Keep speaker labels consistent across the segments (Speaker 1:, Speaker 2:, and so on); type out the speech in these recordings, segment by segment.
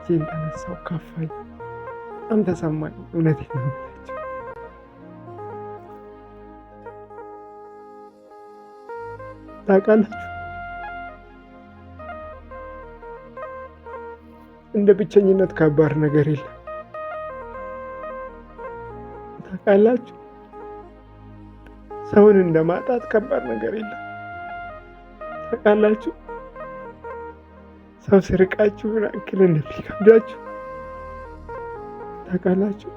Speaker 1: እጄን ተነሳው፣ ከፋኝ፣ በጣም ተሰማኝ። እውነቴን ነው የምላቸው። ታውቃላችሁ እንደ ብቸኝነት ከባድ ነገር የለም። ታውቃላችሁ ሰውን እንደ ማጣት ከባድ ነገር የለም። ታውቃላችሁ ሰው ሲርቃችሁ ምን ያክል እንደሚከብዳችሁ። ታውቃላችሁ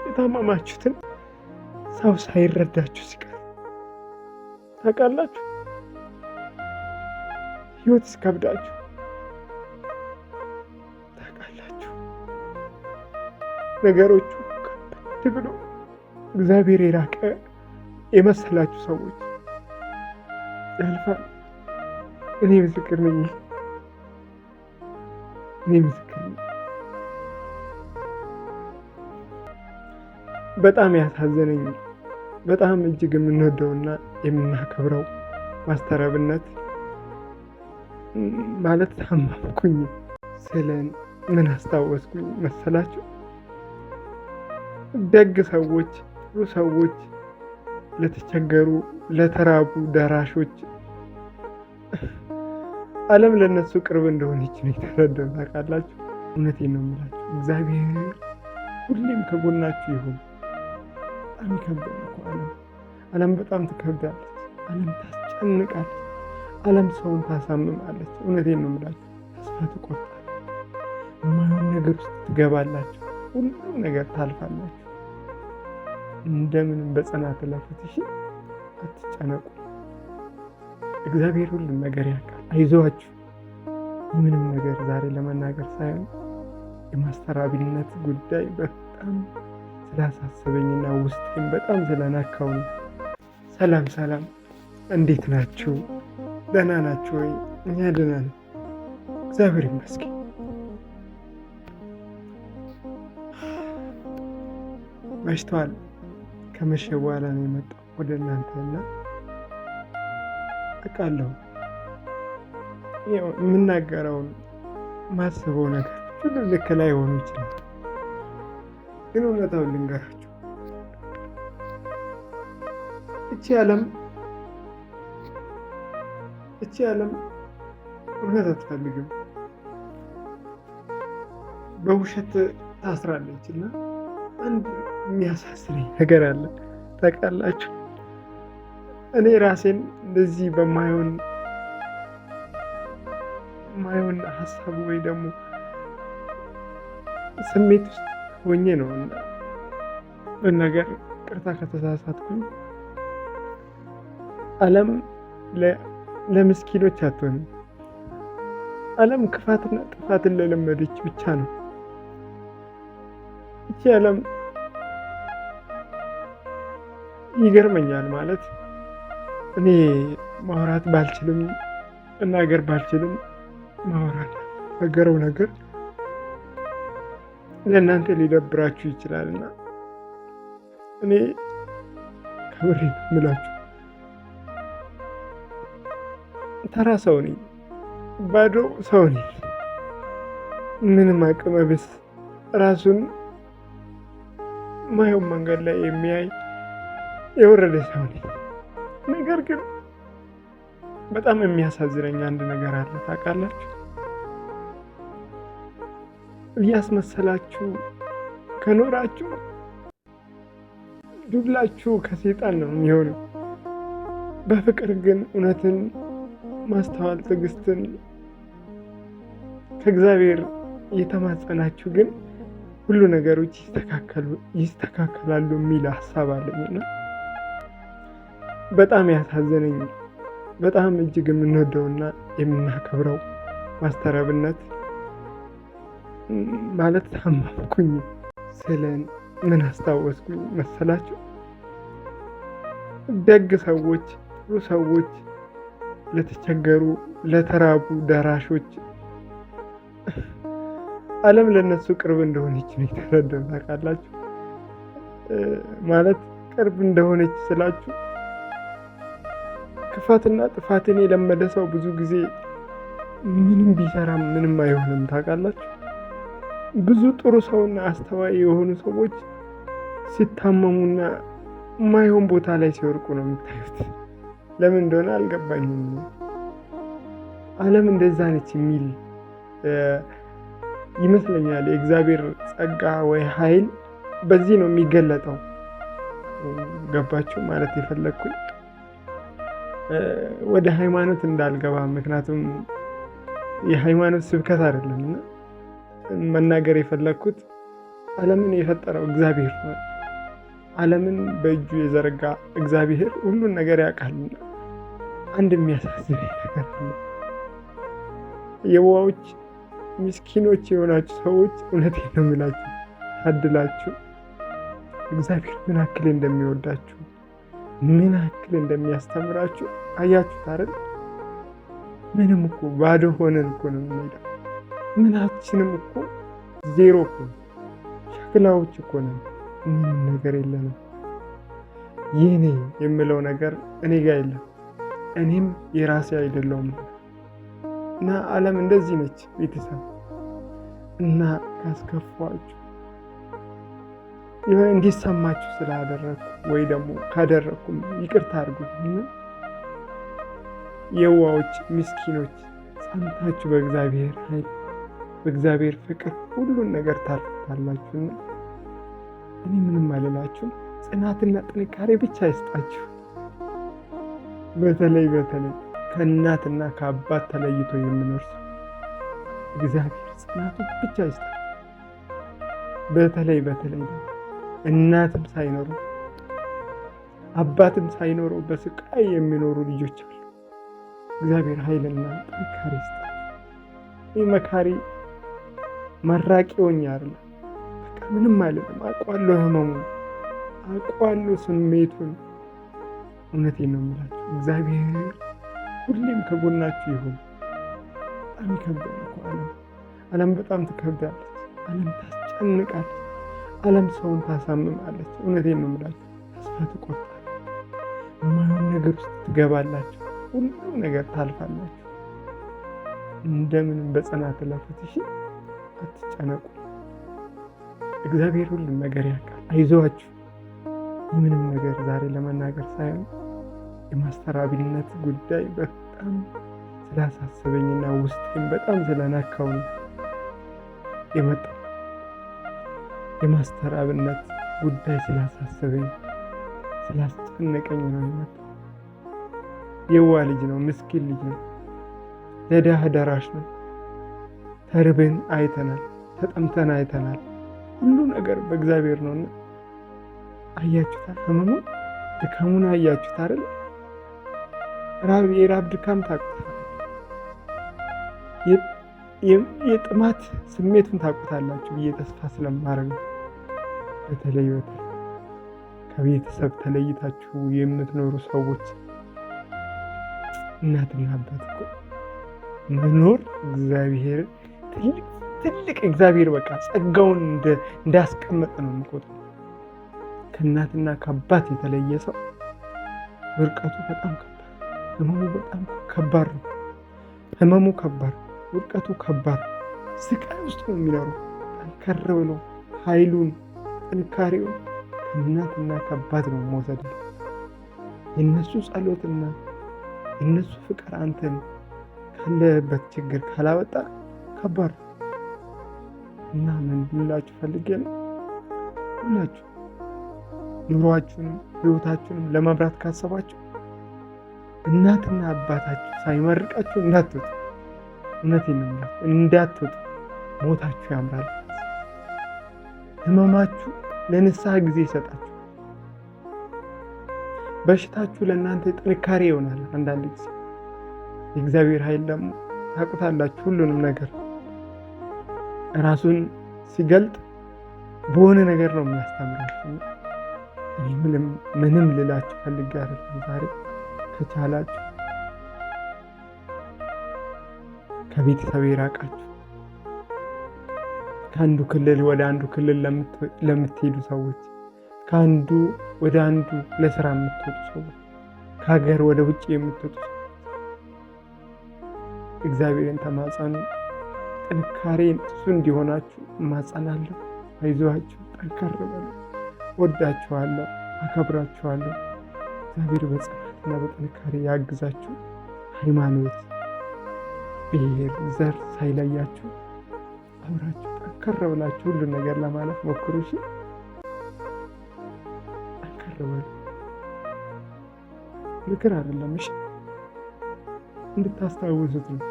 Speaker 1: የታመማችሁትን ሰው ሳይረዳችሁ ሲቀር። ታውቃላችሁ ህይወት ሲከብዳችሁ። ታውቃላችሁ ነገሮቹ ከበድ ብሎ እግዚአብሔር የራቀ የመሰላችሁ ሰዎች ያልፋል። እኔ ምስክር ነኝ። በጣም ያሳዘነኝ በጣም እጅግ የምንወደውና የምናከብረው ማስተር አብነት ማለት ታመምኩኝ ስለን ምን አስታወስኩኝ መሰላችሁ? ደግ ሰዎች፣ ጥሩ ሰዎች፣ ለተቸገሩ ለተራቡ ደራሾች ዓለም ለነሱ ቅርብ እንደሆነች ነው የተረዳው። ታውቃላችሁ እውነቴን ነው የምላችሁ። እግዚአብሔር ሁሌም ከጎናችሁ ይሁን። በጣም ይከብዳል እኮ ዓለም በጣም ትከብዳለች። ዓለም ታስጨንቃለች። ዓለም ሰውን ታሳምማለች። እውነቴን ነው የምላችሁ። ተስፋ ትቆርጣለች። የማይሆን ነገር ውስጥ ትገባላችሁ። ሁሉም ነገር ታልፋላችሁ። እንደምንም በጽናት ለፉት። እሺ አትጨነቁ። እግዚአብሔር ሁሉም ነገር ያውቃል። አይዟችሁ። ምንም ነገር ዛሬ ለመናገር ሳይሆን የማስተር አብነት ጉዳይ በጣም ስላሳሰበኝና ውስጤን በጣም ስለነካው ነው። ሰላም፣ እንዴት ናችሁ? ደህና ናችሁ ወይ? እኛ ደህና ነን፣ እግዚአብሔር ይመስገን። መሽቷል። ከመሸ በኋላ ነው የመጣው ወደ እናንተና አውቃለሁ የምናገረውን ማስበው ነገር ሁሉ ልክ ላይ ሆኑ ይችላል፣ ግን እውነታውን ልንገራችሁ። እቺ ዓለም እውነት አትፈልግም፣ በውሸት ታስራለች። እና አንድ የሚያሳስረኝ ነገር አለ። ታውቃላችሁ እኔ ራሴን እንደዚህ በማይሆን ሀሳብ ወይ ደግሞ ስሜት ውስጥ ሆኜ ነው በነገር ቅርታ ከተሳሳትኩኝ። ዓለም ለምስኪኖች አትሆንም። ዓለም ክፋትና ጥፋትን ለለመደች ብቻ ነው። ይቺ ዓለም ይገርመኛል። ማለት እኔ ማውራት ባልችልም መናገር ባልችልም ማውራት ነገረው ነገር ለእናንተ ሊደብራችሁ ይችላልና እኔ ከምሬ ነው የምላችሁ። ተራ ሰው ነኝ፣ ባዶ ሰው ነኝ፣ ምንም አቅመ ቢስ፣ ራሱን ማየው መንገድ ላይ የሚያይ የወረደ ሰው ነኝ። ነገር ግን በጣም የሚያሳዝነኝ አንድ ነገር አለ። ታውቃላችሁ እያስመሰላችሁ ከኖራችሁ ዱላችሁ ከሰይጣን ነው የሚሆነው። በፍቅር ግን እውነትን ማስተዋል፣ ትዕግስትን ከእግዚአብሔር እየተማጸናችሁ ግን ሁሉ ነገሮች ይስተካከላሉ የሚል ሀሳብ አለኝና በጣም ያሳዘነኝ በጣም እጅግ የምንወደውና የምናከብረው ማስተር አብነት ማለት ታመምኩኝ ስለን ምን አስታወስኩኝ መሰላችሁ? ደግ ሰዎች፣ ጥሩ ሰዎች፣ ለተቸገሩ ለተራቡ ደራሾች ዓለም ለነሱ ቅርብ እንደሆነች ነው የተረዳው። ታውቃላችሁ ማለት ቅርብ እንደሆነች ስላችሁ ክፋትና ጥፋትን የለመደ ሰው ብዙ ጊዜ ምንም ቢሰራም ምንም አይሆንም። ታውቃላችሁ ብዙ ጥሩ ሰውና አስተዋይ የሆኑ ሰዎች ሲታመሙና የማይሆን ቦታ ላይ ሲወርቁ ነው የምታዩት። ለምን እንደሆነ አልገባኝም። ዓለም እንደዛ ነች የሚል ይመስለኛል። የእግዚአብሔር ጸጋ ወይ ኃይል በዚህ ነው የሚገለጠው። ገባችሁ ማለት የፈለግኩኝ ወደ ሃይማኖት እንዳልገባ፣ ምክንያቱም የሃይማኖት ስብከት አይደለም እና መናገር የፈለግኩት ዓለምን የፈጠረው እግዚአብሔር ነው። ዓለምን በእጁ የዘረጋ እግዚአብሔር ሁሉን ነገር ያውቃልና አንድ የሚያሳዝነኝ ነገር አለ። የዋዎች ምስኪኖች የሆናችሁ ሰዎች እውነቴን ነው የምላችሁ፣ ታድላችሁ። እግዚአብሔር ምን ያክል እንደሚወዳችሁ ምን ያክል እንደሚያስተምራችሁ አያችሁት አይደል? ምንም እኮ ባዶ ሆነን እኮ ነው የምንሄደው። ምናችንም እኮ ዜሮ እኮ ሸክላዎች እኮ ነን። ምንም ነገር የለንም። የኔ የምለው ነገር እኔ ጋር የለም። እኔም የራሴ አይደለሁም እና ዓለም እንደዚህ ነች። ቤተሰብ እና ካስከፋችሁ የሆነ እንዲሰማችሁ ስላደረግኩ ወይ ደግሞ ካደረግኩም ይቅርታ አድርጉኝ። የዋዎች ምስኪኖች ጸንታችሁ በእግዚአብሔር ኃይል በእግዚአብሔር ፍቅር ሁሉን ነገር ታልፉታላችሁና እኔ ምንም አልላችሁም። ጽናትና ጥንካሬ ብቻ ይስጣችሁ። በተለይ ከእናትና ከአባት ተለይቶ የሚኖር ሰው እግዚአብሔር ጽናቱ ብቻ ይስጣችሁ። በተለይ እናትም ሳይኖሩ አባትም ሳይኖሩ በስቃይ የሚኖሩ ልጆች አሉ። እግዚአብሔር ኃይልና ጥንካሬ ይስጣችሁ። ይህ መካሪ መራቂ ሆኜ አይደለም፣ በቃ ምንም አይደለም። አውቃለሁ ህመሙን፣ አውቃለሁ ስሜቱን። እውነቴን ነው የምላችሁ። እግዚአብሔር ሁሌም ከጎናችሁ ይሁን። በጣም ይከብዳል እኮ ዓለም በጣም ትከብዳለች። ዓለም ታስጨንቃለች። ዓለም ሰውን ታሳምማለች። እውነቴን ነው የምላችሁ። ተስፋ ትቆርጣለች። የማይሆን ነገር ውስጥ ትገባላችሁ። ሁሉም ነገር ታልፋላችሁ። እንደምንም በጽናት ለፉት። እሺ አትጨነቁ። እግዚአብሔር ሁሉም ነገር ያውቃል። አይዟችሁ። ምንም ነገር ዛሬ ለመናገር ሳይሆን የማስተራቢነት ጉዳይ በጣም ስላሳሰበኝና ውስጤን በጣም ስለነካው ነው የመጣው። የማስተራብነት ጉዳይ ስላሳሰበኝ ስላስጨነቀኝ ነው የመጣው። የዋ ልጅ ነው፣ ምስኪን ልጅ ነው፣ ለድሃ ደራሽ ነው። ተርበን አይተናል፣ ተጠምተን አይተናል። ሁሉ ነገር በእግዚአብሔር ነውና አያችሁታል። ህመሙን ድካሙን አያችሁት አይደል? የራብ ድካም ታውቁታላችሁ። የጥማት ስሜቱን ታውቁታላችሁ ብዬ ተስፋ ስለማድረግ ነው። በተለይ ከቤተሰብ ተለይታችሁ የምትኖሩ ሰዎች እናትና አባት እኮ መኖር እግዚአብሔር ትልቅ እግዚአብሔር በቃ ጸጋውን እንዳስቀመጠ ነው የምቆጥረው። ከእናትና ከአባት የተለየ ሰው ውድቀቱ በጣም ከባድ፣ ህመሙ በጣም ከባድ ነው። ህመሙ ከባድ፣ ውድቀቱ ከባድ፣ ስቃይ ውስጥ ነው የሚኖረው። ጠንከር ብሎ ኃይሉን ጥንካሬውን ከእናትና ከአባት ነው መውሰድ። የእነሱ ጸሎትና የእነሱ ፍቅር አንተን ካለበት ችግር ካላወጣ ከባድ ነው እና ምን ልላችሁ ፈልጌ ነው፣ ሁላችሁ ኑሯችሁንም ህይወታችሁንም ለመምራት ካሰባችሁ እናትና አባታችሁ ሳይመርቃችሁ እንዳትወጡ። እውነቴን ነው የምላችሁ፣ እንዳትወጡ። ሞታችሁ ያምራል። ህመማችሁ ለንስሐ ጊዜ ይሰጣችሁ። በሽታችሁ ለእናንተ ጥንካሬ ይሆናል። አንዳንድ ጊዜ የእግዚአብሔር ኃይል ደግሞ ታውቁታላችሁ። ሁሉንም ነገር ራሱን ሲገልጥ በሆነ ነገር ነው የሚያስተምራችሁ። እኔ ምንም ልላችሁ ፈልጌ አይደለም። ዛሬ ከቻላችሁ ከቤተሰብ የራቃችሁ ከአንዱ ክልል ወደ አንዱ ክልል ለምትሄዱ ሰዎች፣ ከአንዱ ወደ አንዱ ለስራ የምትወጡ ሰዎች፣ ከሀገር ወደ ውጭ የምትወጡ እግዚአብሔርን ተማጸኑ። ጥንካሬን እሱ እንዲሆናችሁ እማጸናለሁ። አይዟችሁ፣ ጠንከር በሉ። ወዳችኋለሁ፣ አከብራችኋለሁ። እግዚአብሔር በጽናትና በጥንካሬ ያግዛችሁ። ሃይማኖት፣ ብሔር፣ ዘር ሳይለያችሁ አብራችሁ ጠንከር ብላችሁ ሁሉን ነገር ለማለት ሞክሩ። እሺ፣ ጠንከር በሉ። ምክር አይደለም፣ እሺ፣ እንድታስታውሱት ነው።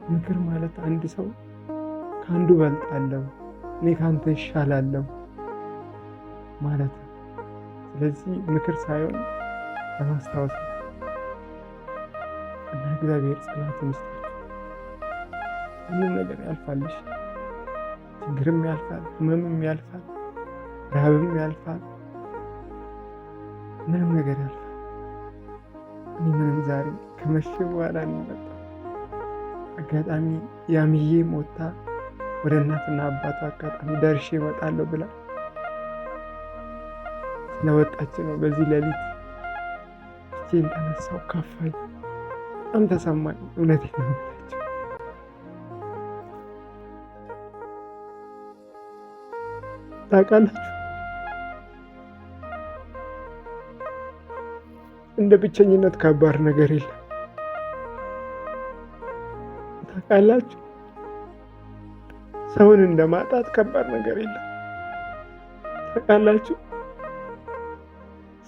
Speaker 1: ምክር ማለት አንድ ሰው ከአንዱ በልጣለሁ፣ እኔ ከአንተ ይሻላለሁ ማለት ነው። ስለዚህ ምክር ሳይሆን ለማስታወስ ነው። እና እግዚአብሔር ጽናቱን ይስጣችሁ። ሁሉም ነገር ያልፋልሽ። ችግርም ያልፋል፣ ህመምም ያልፋል፣ ረሃብም ያልፋል፣ ምንም ነገር ያልፋል። እኔ ምንም ዛሬ ከመሸ በኋላ እንመጣ አጋጣሚ ያምዬ ሞታ ወደ እናትና አባቷ አጋጣሚ ደርሼ እመጣለሁ ብላ ስለወጣች ነው። በዚህ ሌሊት እጄን ተነሳው፣ ከፋኝ፣ በጣም ተሰማኝ። እውነቴን ነው የምላቸው። ታውቃላችሁ እንደ ብቸኝነት ከባድ ነገር የለም። ታውቃላችሁ ሰውን እንደማጣት ከባድ ነገር የለም። ታውቃላችሁ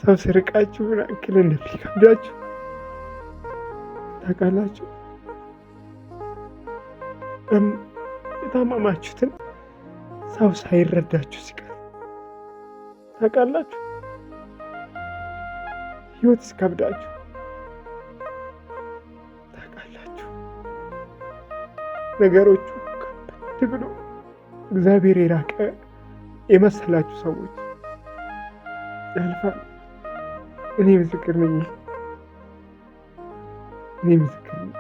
Speaker 1: ሰው ሲርቃችሁ ምን ያክል እንደሚከብዳችሁ ታውቃላችሁ። የታመማችሁትን ሰው ሳይረዳችሁ ሲቀር ታውቃላችሁ። ህይወት ሲከብዳችሁ ታውቃላችሁ። ነገሮቹ ከበድ ብሎ እግዚአብሔር የራቀ የመሰላችሁ ሰዎች ያልፋል። እኔ ምስክር ነኝ። እኔ ምስክር ነኝ።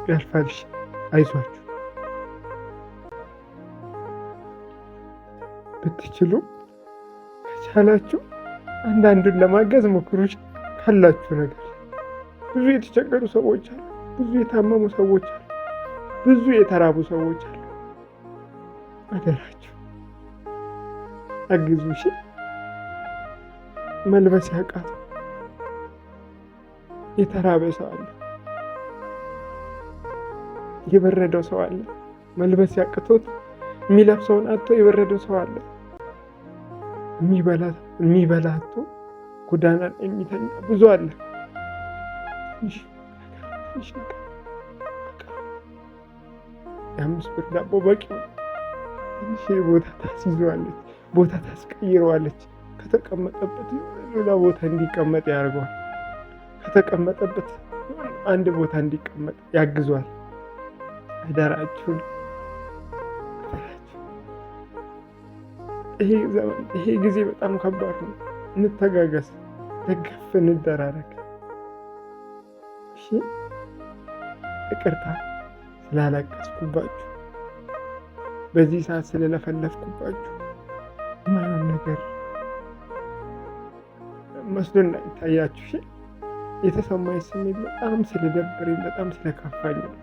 Speaker 1: ያልፋል። አይዟችሁ። ብትችሉ ከቻላችሁ አንዳንዱን ለማገዝ ሞክሩ። ካላችሁ ነገር ብዙ የተቸገሩ ሰዎች አሉ። ብዙ የታመሙ ሰዎች አሉ። ብዙ የተራቡ ሰዎች አሉ። አደራችሁ አግዙ። እሺ፣ መልበስ ያቃተው የተራበ ሰው አለ። የበረደው ሰው አለ። መልበስ ያቅቶት የሚለብሰውን አጥቶ የበረደው ሰው አለ። የሚበላ አጥቶ ጎዳና የሚተኛ ብዙ አለ። ትንሽ ነገር የ5 ብር ዳቦ በቂ ነው። ትንሽ ቦታ ታስይዘዋለች፣ ቦታ ታስቀይረዋለች። ከተቀመጠበት ሌላ ቦታ እንዲቀመጥ ያደርገዋል። ከተቀመጠበት አንድ ቦታ እንዲቀመጥ ያግዟል። አደራችሁን። ይሄ ጊዜ በጣም ከባድ ነው። እንተጋገስ፣ ደገፍ እንደራረግ። እሺ፣ ይቅርታ ስላለቀስኩባችሁ፣ በዚህ ሰዓት ስለለፈለፍኩባችሁ ማንም ነገር መስሎ እንዳይታያችሁ። እሺ፣ የተሰማኝ ስሜት በጣም ስለደበረኝ፣ በጣም ስለከፋኝ ነው።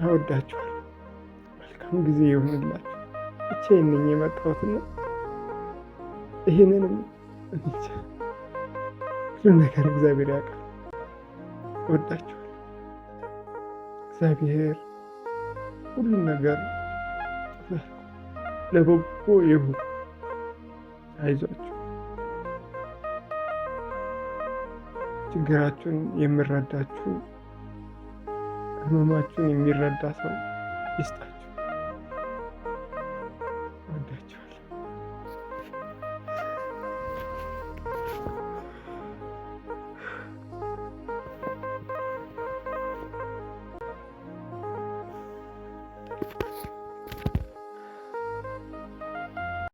Speaker 1: ያወዳችኋል። መልካም ጊዜ ይሁንላችሁ። ብቻዬን ነኝ የመጣሁትና ይህንንም ሁሉም ነገር እግዚአብሔር ያውቃል። ወዳችኋል። እግዚአብሔር ሁሉም ነገር ለበጎ ይሁን። አይዟችሁ። ችግራችሁን የሚረዳችሁ፣ ህመማችሁን የሚረዳ ሰው ይስጣችሁ።